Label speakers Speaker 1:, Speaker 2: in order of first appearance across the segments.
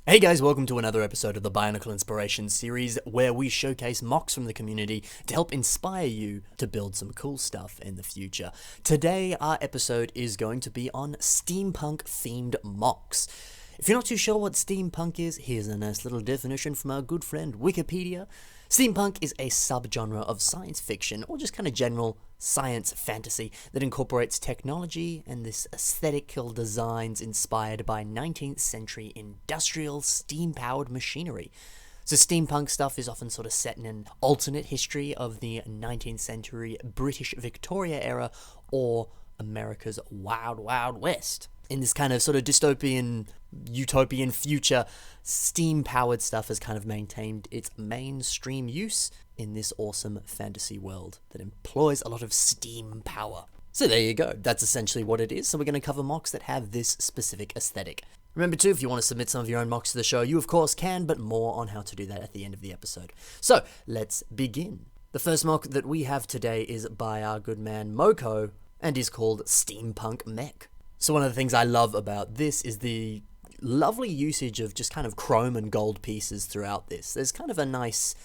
Speaker 1: Hey guys, welcome to another episode of the Bionicle Inspiration series where we showcase mocks from the community to help inspire you to build some cool stuff in the future. Today, our episode is going to be on steampunk themed mocks. If you're not too sure what steampunk is, here's a nice little definition from our good friend Wikipedia. Steampunk is a subgenre of science fiction, or just kind of general science fantasy, that incorporates technology and this aesthetical designs inspired by 19th century industrial steam-powered machinery. So steampunk stuff is often sort of set in an alternate history of the 19th century British Victoria era or America's Wild Wild West. In this kind of sort of dystopian, utopian future, steam-powered stuff has kind of maintained its mainstream use in this awesome fantasy world that employs a lot of steam power. So there you go, that's essentially what it is. So we're going to cover mocks that have this specific aesthetic. Remember too, if you want to submit some of your own mocks to the show, you of course can, but more on how to do that at the end of the episode. So, let's begin. The first mock that we have today is by our good man Moko, and is called Steampunk Mech. So one of the things I love about this is the lovely usage of just kind of chrome and gold pieces throughout this. There's kind of a nice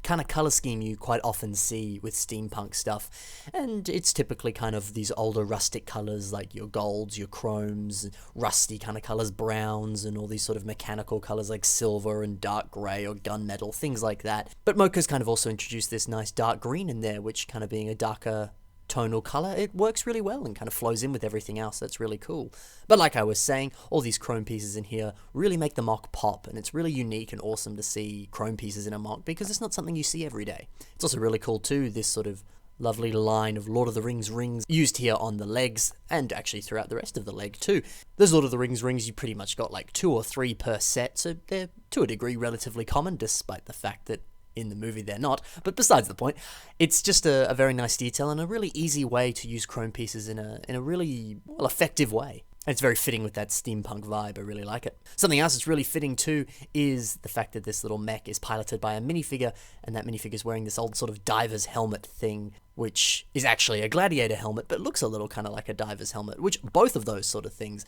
Speaker 1: kind of color scheme you quite often see with steampunk stuff, and it's typically kind of these older rustic colors like your golds, your chromes, rusty kind of colors, browns, and all these sort of mechanical colors like silver and dark gray or gunmetal, things like that. But Mocha's kind of also introduced this nice dark green in there, which kind of being a darker tonal color, it works really well and kind of flows in with everything else. That's really cool. But like I was saying, all these chrome pieces in here really make the mock pop, and it's really unique and awesome to see chrome pieces in a mock because it's not something you see every day. It's also really cool too, this sort of lovely line of Lord of the Rings rings used here on the legs, and actually throughout the rest of the leg too. Those Lord of the Rings rings, you pretty much got like 2 or 3 per set, so they're to a degree relatively common, despite the fact that in the movie they're not, but besides the point, it's just a very nice detail and a really easy way to use chrome pieces in a really, well, effective way. And it's very fitting with that steampunk vibe, I really like it. Something else that's really fitting too is the fact that this little mech is piloted by a minifigure, and that minifigure is wearing this old sort of diver's helmet thing, which is actually a gladiator helmet, but looks a little kind of like a diver's helmet, which both of those sort of things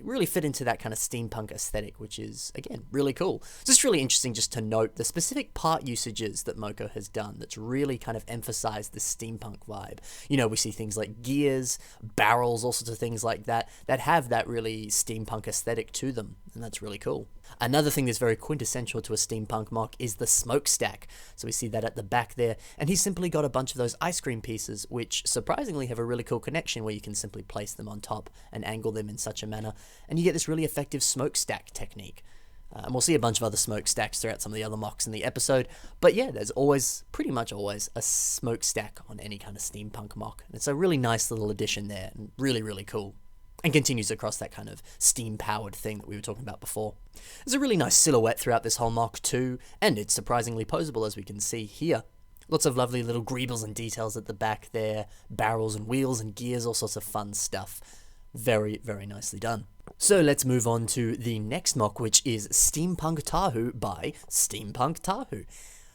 Speaker 1: really fit into that kind of steampunk aesthetic, which is, again, really cool. So it's really interesting just to note the specific part usages that Moko has done that's really kind of emphasized the steampunk vibe. You know, we see things like gears, barrels, all sorts of things like that have that really steampunk aesthetic to them, and that's really cool. Another thing that's very quintessential to a steampunk mock is the smokestack. So we see that at the back there, and he's simply got a bunch of those ice cream pieces, which surprisingly have a really cool connection where you can simply place them on top and angle them in such a manner, and you get this really effective smokestack technique. And we'll see a bunch of other smokestacks throughout some of the other mocks in the episode, but yeah, there's always, pretty much always, a smokestack on any kind of steampunk mock, and it's a really nice little addition there, and really, really cool. And continues across that kind of steam-powered thing that we were talking about before. There's a really nice silhouette throughout this whole mock too, and it's surprisingly posable as we can see here. Lots of lovely little greebles and details at the back there, barrels and wheels and gears, all sorts of fun stuff. Very, very nicely done. So let's move on to the next mock, which is Steampunk Tahu by Steampunk Tahu.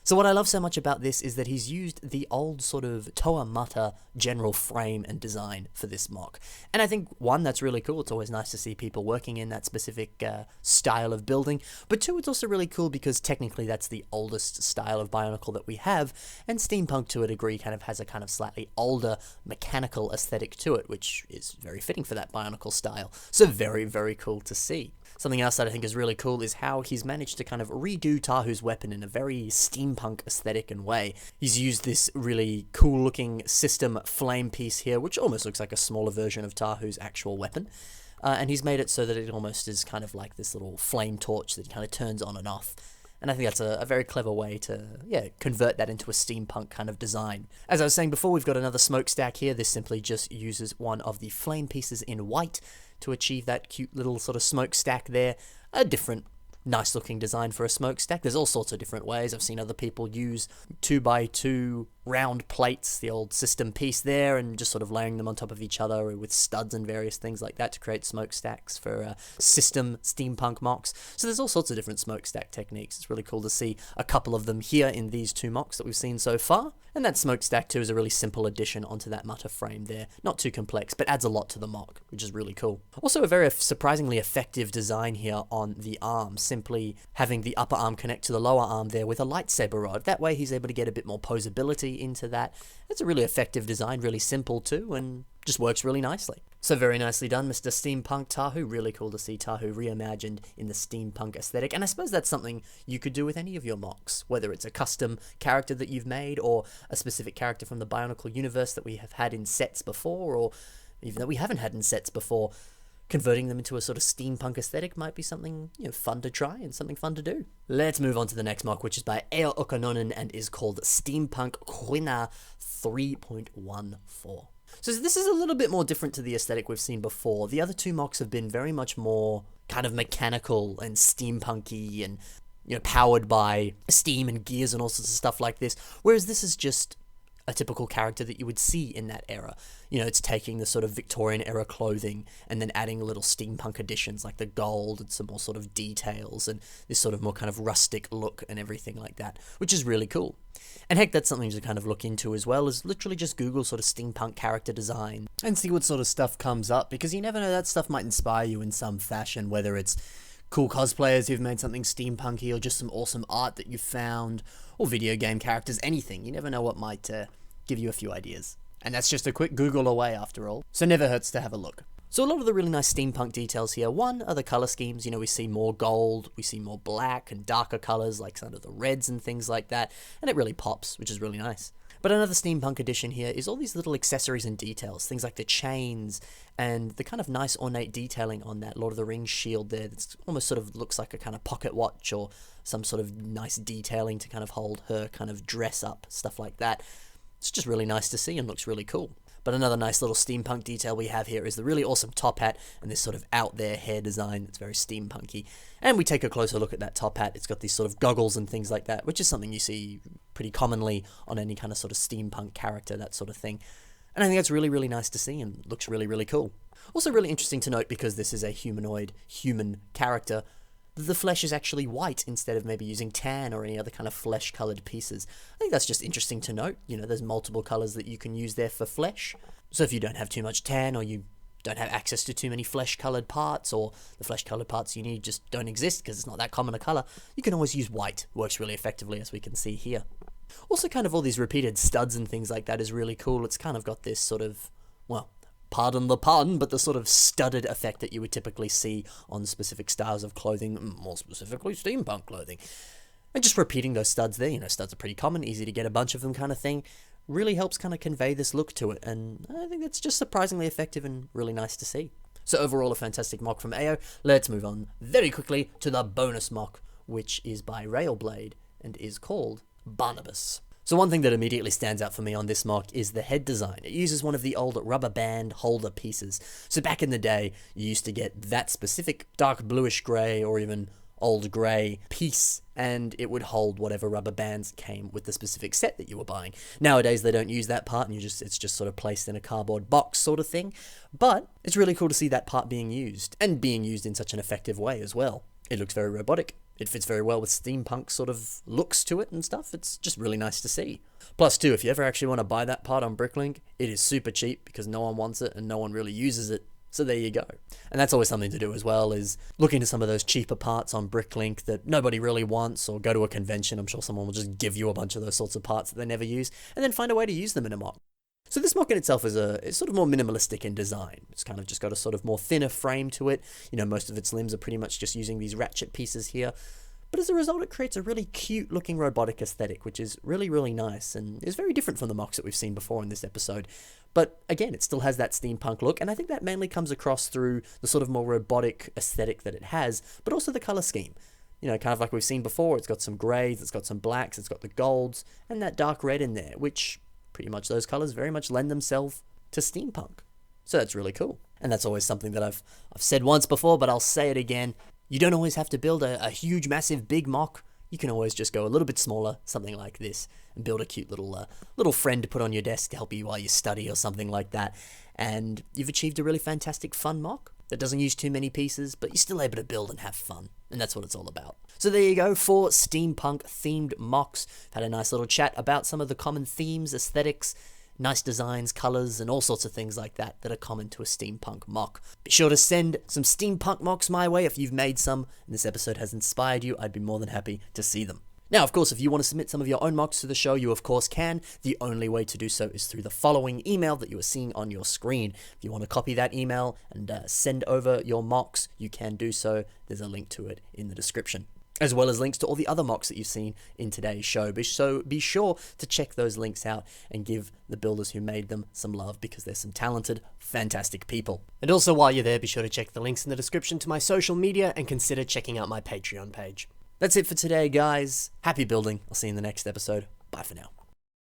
Speaker 1: So what I love so much about this is that he's used the old sort of Toa Mata general frame and design for this mock. And I think, one, that's really cool. It's always nice to see people working in that specific style of building. But two, it's also really cool because technically that's the oldest style of Bionicle that we have. And steampunk, to a degree, kind of has a kind of slightly older mechanical aesthetic to it, which is very fitting for that Bionicle style. So very, very cool to see. Something else that I think is really cool is how he's managed to kind of redo Tahu's weapon in a very steampunk aesthetic and way. He's used this really cool looking system flame piece here, which almost looks like a smaller version of Tahu's actual weapon. And he's made it so that it almost is kind of like this little flame torch that kind of turns on and off. And I think that's a very clever way to, convert that into a steampunk kind of design. As I was saying before, we've got another smokestack here. This simply just uses one of the flame pieces in white to achieve that cute little sort of smokestack there. A different, nice looking design for a smokestack. There's all sorts of different ways. I've seen other people use 2x2 round plates, the old system piece there, and just sort of layering them on top of each other with studs and various things like that to create smokestacks for system steampunk mocks. So there's all sorts of different smokestack techniques. It's really cool to see a couple of them here in these two mocks that we've seen so far. And that smokestack too is a really simple addition onto that mutter frame there. Not too complex, but adds a lot to the mock, which is really cool. Also a very surprisingly effective design here on the arm, simply having the upper arm connect to the lower arm there with a lightsaber rod. That way he's able to get a bit more posability into that. It's a really effective design, really simple too, and just works really nicely. So very nicely done, Mr. Steampunk Tahu. Really cool to see Tahu reimagined in the steampunk aesthetic, and I suppose that's something you could do with any of your mocks, whether it's a custom character that you've made, or a specific character from the Bionicle universe that we have had in sets before, or even that we haven't had in sets before. Converting them into a sort of steampunk aesthetic might be something, fun to try and something fun to do. Let's move on to the next mock, which is by Eo Okanonen and is called Steampunk Quina 3.14. So this is a little bit more different to the aesthetic we've seen before. The other two mocks have been very much more kind of mechanical and steampunky and, powered by steam and gears and all sorts of stuff like this. Whereas this is just a typical character that you would see in that era. It's taking the sort of Victorian era clothing and then adding little steampunk additions like the gold and some more sort of details and this sort of more kind of rustic look and everything like that, which is really cool. And heck, that's something to kind of look into as well, is literally just Google sort of steampunk character design and see what sort of stuff comes up, because you never know, that stuff might inspire you in some fashion, whether it's cool cosplayers who've made something steampunky or just some awesome art that you've found, or video game characters, anything. You never know what might give you a few ideas. And that's just a quick Google away after all, so never hurts to have a look. So a lot of the really nice steampunk details here. One are the colour schemes. We see more gold, we see more black and darker colours like some of the reds and things like that, and it really pops, which is really nice. But another steampunk addition here is all these little accessories and details, things like the chains and the kind of nice ornate detailing on that Lord of the Rings shield there that's almost sort of looks like a kind of pocket watch or some sort of nice detailing to kind of hold her kind of dress up, stuff like that. It's just really nice to see and looks really cool. But another nice little steampunk detail we have here is the really awesome top hat and this sort of out there hair design that's very steampunky. And we take a closer look at that top hat. It's got these sort of goggles and things like that, which is something you see pretty commonly on any kind of sort of steampunk character, that sort of thing. And I think that's really, really nice to see and looks really, really cool. Also really interesting to note, because this is a humanoid human character, the flesh is actually white instead of maybe using tan or any other kind of flesh-coloured pieces. I think that's just interesting to note. There's multiple colours that you can use there for flesh. So if you don't have too much tan, or you don't have access to too many flesh-coloured parts, or the flesh-coloured parts you need just don't exist because it's not that common a colour, you can always use white. Works really effectively, as we can see here. Also, kind of all these repeated studs and things like that is really cool. It's kind of got this sort of, well, pardon the pun, but the sort of studded effect that you would typically see on specific styles of clothing, more specifically steampunk clothing. And just repeating those studs there, studs are pretty common, easy to get a bunch of them kind of thing, really helps kind of convey this look to it, and I think that's just surprisingly effective and really nice to see. So overall, a fantastic mock from Eo. Let's move on very quickly to the bonus mock, which is by Railblade and is called Barnabas. So one thing that immediately stands out for me on this mock is the head design. It uses one of the old rubber band holder pieces. So back in the day, you used to get that specific dark bluish grey or even old grey piece, and it would hold whatever rubber bands came with the specific set that you were buying. Nowadays, they don't use that part, and it's just sort of placed in a cardboard box sort of thing. But it's really cool to see that part being used, and being used in such an effective way as well. It looks very robotic. It fits very well with steampunk sort of looks to it and stuff. It's just really nice to see. Plus, too, if you ever actually want to buy that part on Bricklink, it is super cheap because no one wants it and no one really uses it. So there you go. And that's always something to do as well, is look into some of those cheaper parts on Bricklink that nobody really wants, or go to a convention. I'm sure someone will just give you a bunch of those sorts of parts that they never use, and then find a way to use them in a mock. So this mock in itself is sort of more minimalistic in design. It's kind of just got a sort of more thinner frame to it. Most of its limbs are pretty much just using these ratchet pieces here. But as a result, it creates a really cute looking robotic aesthetic, which is really, really nice and is very different from the mocks that we've seen before in this episode. But again, it still has that steampunk look, and I think that mainly comes across through the sort of more robotic aesthetic that it has, but also the color scheme. Kind of like we've seen before, it's got some greys, it's got some blacks, it's got the golds, and that dark red in there, which pretty much those colors very much lend themselves to steampunk. So that's really cool. And that's always something that I've said once before, but I'll say it again. You don't always have to build a huge, massive, big mock you can always just go a little bit smaller, something like this, and build a cute little friend to put on your desk to help you while you study or something like that. And you've achieved a really fantastic fun MOC that doesn't use too many pieces, but you're still able to build and have fun. And that's what it's all about. So there you go, 4 steampunk themed MOCs. Had a nice little chat about some of the common themes, aesthetics, nice designs, colors, and all sorts of things like that that are common to a steampunk MOC. Be sure to send some steampunk MOCs my way if you've made some and this episode has inspired you. I'd be more than happy to see them. Now, of course, if you want to submit some of your own MOCs to the show, you of course can. The only way to do so is through the following email that you are seeing on your screen. If you want to copy that email and send over your MOCs, you can do so. There's a link to it in the description, as well as links to all the other MOCs that you've seen in today's show. So be sure to check those links out and give the builders who made them some love, because they're some talented, fantastic people. And also, while you're there, be sure to check the links in the description to my social media and consider checking out my Patreon page. That's it for today, guys. Happy building. I'll see you in the next episode. Bye for now.